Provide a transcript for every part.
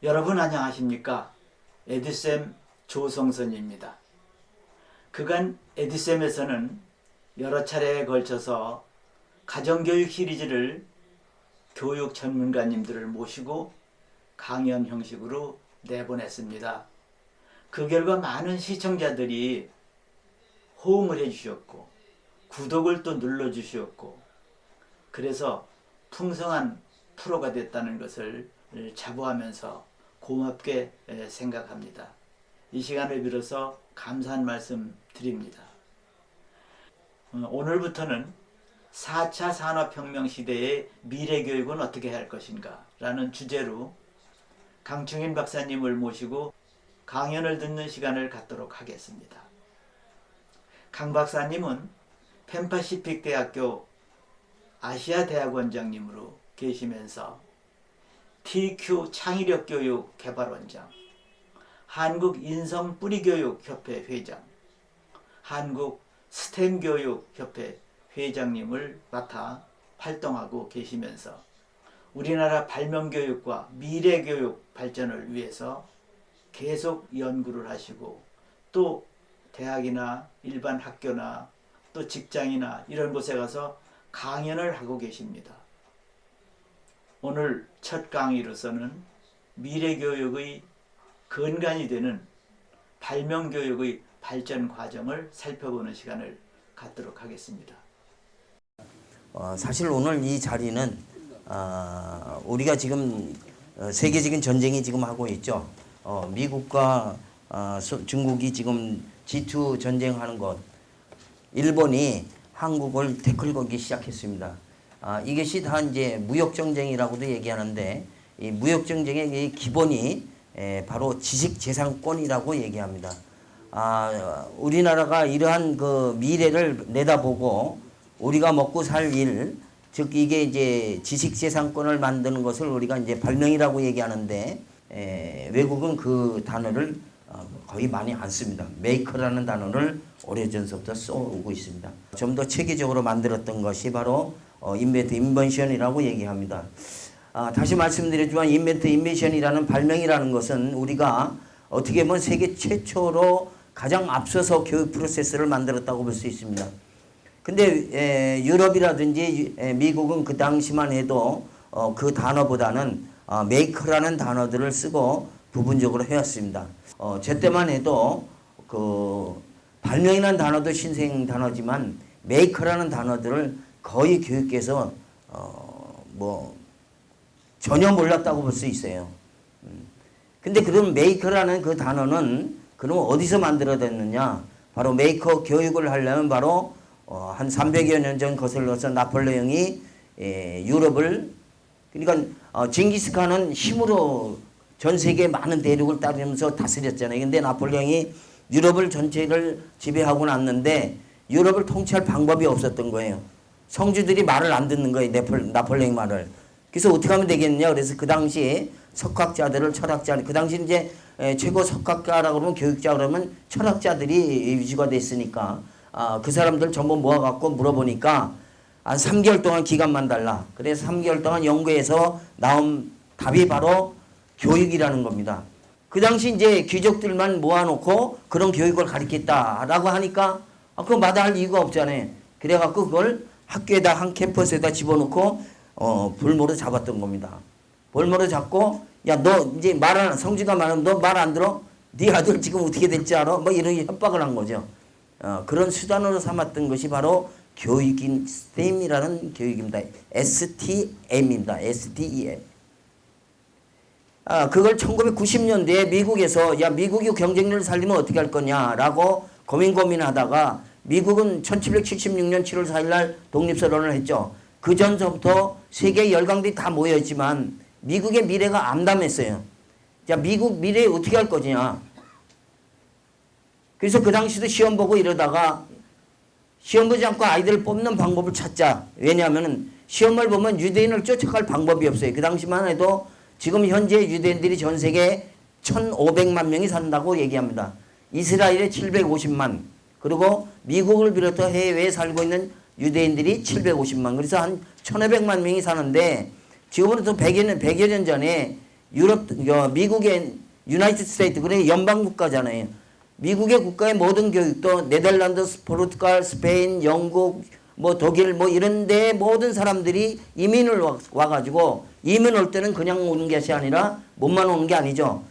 여러분 안녕하십니까? 에듀쌤 조성선입니다. 그간 에듀쌤에서는 여러 차례에 걸쳐서 가정교육 시리즈를 교육 전문가님들을 모시고 강연 형식으로 내보냈습니다. 그 결과 많은 시청자들이 호응을 해주셨고 구독을 또 눌러주셨고 그래서 풍성한 프로가 됐다는 것을 자부하면서 고맙게 생각합니다. 이 시간을 빌어서 감사한 말씀 드립니다. 오늘부터는 4차 산업혁명 시대의 미래교육은 어떻게 할 것인가 라는 주제로 강충인 박사님을 모시고 강연을 듣는 시간을 갖도록 하겠습니다. 강 박사님은 펜파시픽 대학교 아시아 대학원장님으로 계시면서 TQ 창의력교육 개발원장, 한국 인성뿌리교육협회 회장, 한국 스템교육협회 회장님을 맡아 활동하고 계시면서 우리나라 발명교육과 미래교육 발전을 위해서 계속 연구를 하시고 또 대학이나 일반 학교나 또 직장이나 이런 곳에 가서 강연을 하고 계십니다. 오늘 첫 강의로서는 미래교육의 근간이 되는 발명교육의 발전 과정을 살펴보는 시간을 갖도록 하겠습니다. 사실 오늘 이 자리는 우리가 지금 세계적인 전쟁이 지금 하고 있죠. 미국과 중국이 지금 G2 전쟁하는 것, 일본이 한국을 태클 걸기 시작했습니다. 이것이 다 이제 무역전쟁이라고도 얘기하는데 이 무역전쟁의 기본이 바로 지식재산권이라고 얘기합니다. 우리나라가 이러한 그 미래를 내다보고 우리가 먹고 살 일, 즉 이게 이제 지식재산권을 만드는 것을 우리가 이제 발명이라고 얘기하는데 외국은 그 단어를 거의 많이 안 씁니다. 메이커라는 단어를 오래전부터 써오고 있습니다. 좀 더 체계적으로 만들었던 것이 바로 인벤트, 인벤션이라고 얘기합니다. 다시 말씀드리지만 인벤트, 인벤션이라는 발명이라는 것은 우리가 어떻게 보면 세계 최초로 가장 앞서서 교육 프로세스를 만들었다고 볼 수 있습니다. 근데 유럽이라든지 미국은 그 당시만 해도 그 단어보다는 메이커라는 단어들을 쓰고 부분적으로 해왔습니다. 제 때만 해도 그 발명이라는 단어도 신생 단어지만 메이커라는 단어들을 거의 교육계에서 전혀 몰랐다고 볼 수 있어요. 근데 그럼 메이커라는 그 단어는 그럼 어디서 만들어졌느냐? 바로 메이커 교육을 하려면 바로 한 300여 년 전 거슬러서 나폴레옹이 유럽을 그러니까 징기스칸은 힘으로 전 세계 많은 대륙을 따르면서 다스렸잖아요. 근데 나폴레옹이 유럽을 전체를 지배하고 났는데 유럽을 통치할 방법이 없었던 거예요. 성주들이 말을 안 듣는 거예요. 나폴레옹 말을. 그래서 어떻게 하면 되겠느냐. 그래서 그 당시 석학자들을 철학자, 그 당시 이제 최고 석학자라고 그러면 교육자 그러면 철학자들이 유지가 됐으니까 그 사람들 전부 모아갖고 물어보니까 한 3개월 동안 기간만 달라. 그래서 3개월 동안 연구해서 나온 답이 바로 교육이라는 겁니다. 그 당시 이제 귀족들만 모아놓고 그런 교육을 가르쳤다라고 하니까 그거 마다할 이유가 없잖아요. 그래갖고 그걸 학교에다 한 캠퍼스에다 집어넣고 볼모로 잡았던 겁니다. 볼모로 잡고 야 너 이제 성주가 말하면 너 말 안 들어? 네 아들 지금 어떻게 될지 알아? 뭐 이런 협박을 한 거죠. 그런 수단으로 삼았던 것이 바로 교육인 STEM이라는 교육입니다. STM입니다. STEM. 그걸 1990년대에 미국에서 야 미국이 경쟁력을 살리면 어떻게 할 거냐라고 고민하다가 미국은 1776년 7월 4일 날 독립선언을 했죠. 그 전서부터 세계 열강들이 다 모여있지만 미국의 미래가 암담했어요. 자, 미국 미래에 어떻게 할 거냐. 그래서 그 당시도 시험 보고 이러다가 시험 보지 않고 아이들을 뽑는 방법을 찾자. 왜냐하면 시험을 보면 유대인을 쫓아갈 방법이 없어요. 그 당시만 해도 지금 현재 유대인들이 전 세계에 1,500만 명이 산다고 얘기합니다. 이스라엘에 750만, 그리고 미국을 비롯해 해외에 살고 있는 유대인들이 750만, 그래서 한 1,500만 명이 사는데 지금으로부터 100여 년 전에 미국의 유나이티드 스테이트, 그러니까 연방 국가잖아요. 미국의 국가의 모든 교육도 네덜란드, 포르투갈, 스페인, 영국, 뭐 독일 뭐 이런 데 모든 사람들이 이민을 와가지고 이민 올 때는 그냥 오는 것이 아니라 몸만 오는 게 아니죠.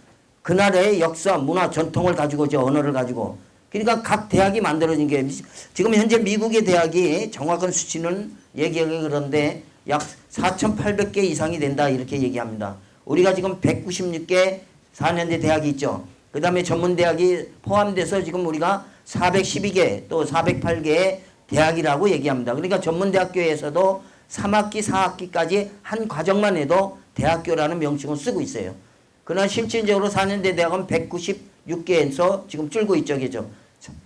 그 나라의 역사, 문화, 전통을 가지고죠. 언어를 가지고. 그러니까 각 대학이 만들어진 게 지금 현재 미국의 대학이 정확한 수치는 얘기하기 그런데 약 4,800개 이상이 된다 이렇게 얘기합니다. 우리가 지금 196개 4년제 대학이 있죠. 그 다음에 전문대학이 포함돼서 지금 우리가 412개 또 408개의 대학이라고 얘기합니다. 그러니까 전문대학교에서도 3학기, 4학기까지 한 과정만 해도 대학교라는 명칭을 쓰고 있어요. 그러나 실질적으로 4년제 대학은 196개에서 지금 줄고 있죠. 그죠?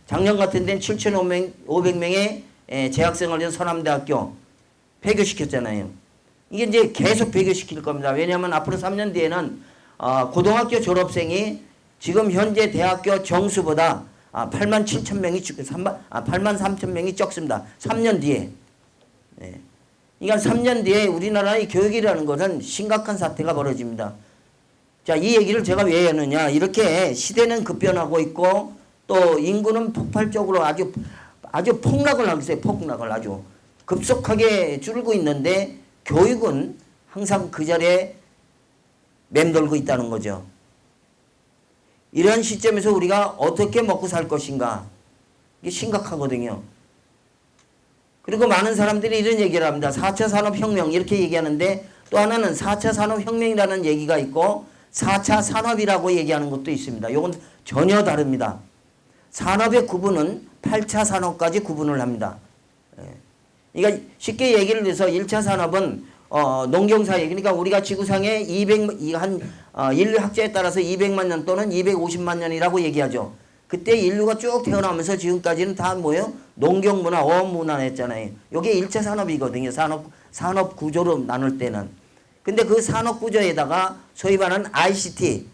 작년 같은 데는 7,500명의 재학생을 위한 서남대학교 폐교시켰잖아요. 이게 이제 계속 폐교시킬 겁니다. 왜냐하면 앞으로 3년 뒤에는 고등학교 졸업생이 지금 현재 대학교 정수보다 8만 7천 명이 8만 3천 명이 적습니다. 3년 뒤에. 네. 그러니까 3년 뒤에 우리나라의 교육이라는 것은 심각한 사태가 벌어집니다. 자, 이 얘기를 제가 왜 하느냐. 이렇게 시대는 급변하고 있고 또 인구는 폭발적으로 아주 폭락을 하고 있어요. 폭락을 아주 급속하게 줄고 있는데 교육은 항상 그 자리에 맴돌고 있다는 거죠. 이런 시점에서 우리가 어떻게 먹고 살 것인가 이게 심각하거든요. 그리고 많은 사람들이 이런 얘기를 합니다. 4차 산업혁명 이렇게 얘기하는데 또 하나는 4차 산업혁명이라는 얘기가 있고 4차 산업이라고 얘기하는 것도 있습니다. 이건 전혀 다릅니다. 산업의 구분은 8차 산업까지 구분을 합니다. 그러니까 쉽게 얘기를 해서 1차 산업은 농경사회, 그러니까 우리가 지구상에 인류 학자에 따라서 200만 년 또는 250만 년이라고 얘기하죠. 그때 인류가 쭉 태어나면서 지금까지는 다 뭐예요? 농경문화, 어업문화였잖아요. 이게 1차 산업이거든요. 산업 구조로 나눌 때는. 근데 그 산업 구조에다가 소위 말하는 ICT,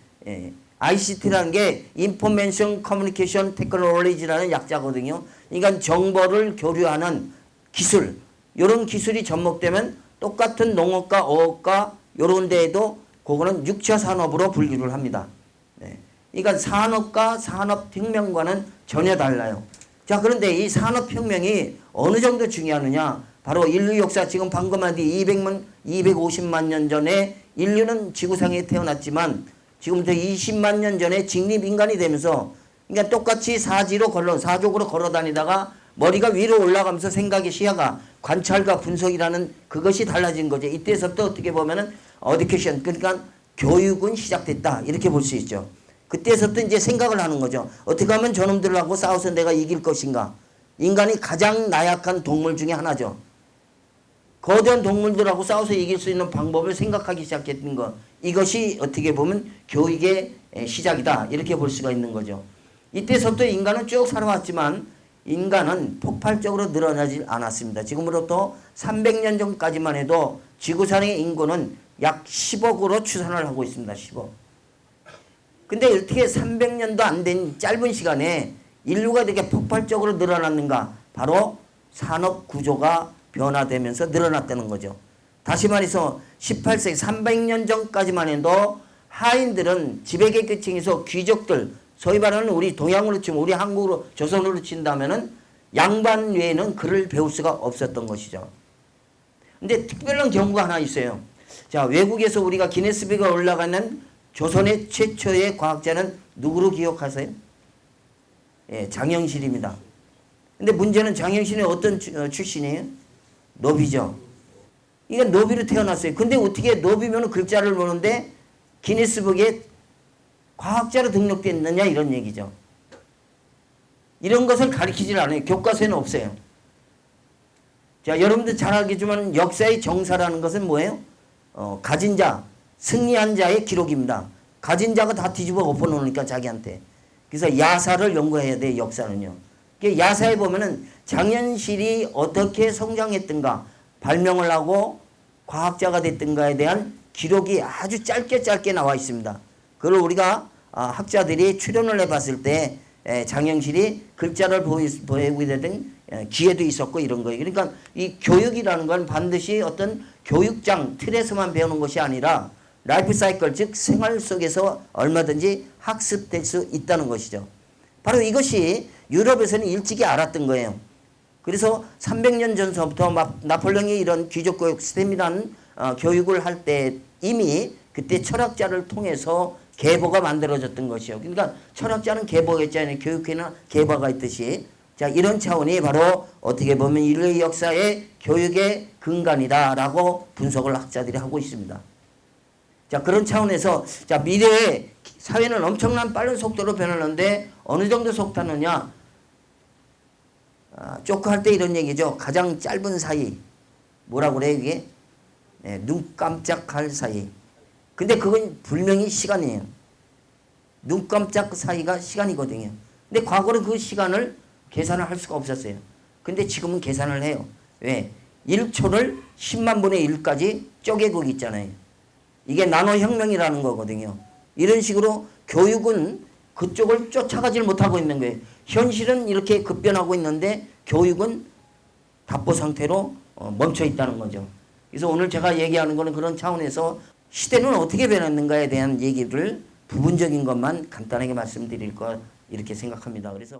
ICT라는 게 Information Communication Technology라는 약자거든요. 그러니까 정보를 교류하는 기술, 이런 기술이 접목되면 똑같은 농업과 어업과 이런 데에도 그거는 6차 산업으로 분류를 합니다. 네. 그러니까 산업과 산업혁명과는 전혀 달라요. 자, 그런데 이 산업혁명이 어느 정도 중요하느냐. 바로 인류 역사 지금 방금 한 뒤 250만 년 전에 인류는 지구상에 태어났지만 지금부터 20만 년 전에 직립인간이 되면서 그러니까 똑같이 사족으로 걸어 다니다가 머리가 위로 올라가면서 생각의 시야가 관찰과 분석이라는 그것이 달라진 거죠. 이때서부터 어떻게 보면은 어디케이션, 그러니까 교육은 시작됐다. 이렇게 볼 수 있죠. 그때서부터 이제 생각을 하는 거죠. 어떻게 하면 저놈들하고 싸워서 내가 이길 것인가. 인간이 가장 나약한 동물 중에 하나죠. 거대한 동물들하고 싸워서 이길 수 있는 방법을 생각하기 시작했던 것. 이것이 어떻게 보면 교육의 시작이다. 이렇게 볼 수가 있는 거죠. 이때서부터 인간은 쭉 살아왔지만 인간은 폭발적으로 늘어나지 않았습니다. 지금으로부터 300년 전까지만 해도 지구상의 인구는 약 10억으로 추산을 하고 있습니다. 10억. 근데 어떻게 300년도 안 된 짧은 시간에 인류가 이렇게 폭발적으로 늘어났는가? 바로 산업 구조가 변화되면서 늘어났다는 거죠. 다시 말해서 18세기 300년 전까지만 해도 하인들은 지배계층에서 귀족들, 소위 말하는 우리 동양으로 치면 우리 한국으로 조선으로 친다면은 양반 외에는 글을 배울 수가 없었던 것이죠. 근데 특별한 경우가 하나 있어요. 자, 외국에서 우리가 기네스북에 올라가는 조선의 최초의 과학자는 누구로 기억하세요? 예, 장영실입니다. 근데 문제는 장영실이 어떤 출신이에요? 노비죠. 이게 노비로 태어났어요. 근데 어떻게 노비면 글자를 보는데 기네스북에 과학자로 등록됐느냐 이런 얘기죠. 이런 것을 가르치질 않아요. 교과서에는 없어요. 자, 여러분들 잘 알겠지만 역사의 정사라는 것은 뭐예요? 가진 자, 승리한 자의 기록입니다. 가진 자가 다 뒤집어 엎어놓으니까 자기한테. 그래서 야사를 연구해야 돼요. 역사는요. 야사에 보면은 장현실이 어떻게 성장했던가 발명을 하고 과학자가 됐던가에 대한 기록이 아주 짧게 나와 있습니다. 그걸 우리가 학자들이 추론을 해봤을 때 장영실이 글자를 보이게 되던 기회도 있었고 이런 거예요. 그러니까 이 교육이라는 건 반드시 어떤 교육장 틀에서만 배우는 것이 아니라 라이프 사이클, 즉 생활 속에서 얼마든지 학습될 수 있다는 것이죠. 바로 이것이 유럽에서는 일찍이 알았던 거예요. 그래서 300년 전서부터 나폴레옹이 이런 귀족교육 스템이라는 교육을 할 때 이미 그때 철학자를 통해서 계보가 만들어졌던 것이요. 그러니까 철학자는 계보가 있잖아요. 교육회나 계보가 있듯이. 자, 이런 차원이 바로 어떻게 보면 인類역사의 교육의 근간이다라고 분석을 학자들이 하고 있습니다. 자, 그런 차원에서 자, 미래의 사회는 엄청난 빠른 속도로 변하는데 어느 정도 속도느냐? 쪼크 할 때 이런 얘기죠. 가장 짧은 사이. 뭐라고 그래요, 이게? 네, 눈 깜짝할 사이. 근데 그건 분명히 시간이에요. 눈 깜짝 사이가 시간이거든요. 근데 과거는 그 시간을 계산을 할 수가 없었어요. 근데 지금은 계산을 해요. 왜? 1초를 10만 분의 1까지 쪼개고 있잖아요. 이게 나노혁명이라는 거거든요. 이런 식으로 교육은 그쪽을 쫓아가질 못하고 있는 거예요. 현실은 이렇게 급변하고 있는데 교육은 답보 상태로 멈춰 있다는 거죠. 그래서 오늘 제가 얘기하는 거는 그런 차원에서 시대는 어떻게 변했는가에 대한 얘기를 부분적인 것만 간단하게 말씀드릴 것 이렇게 생각합니다. 그래서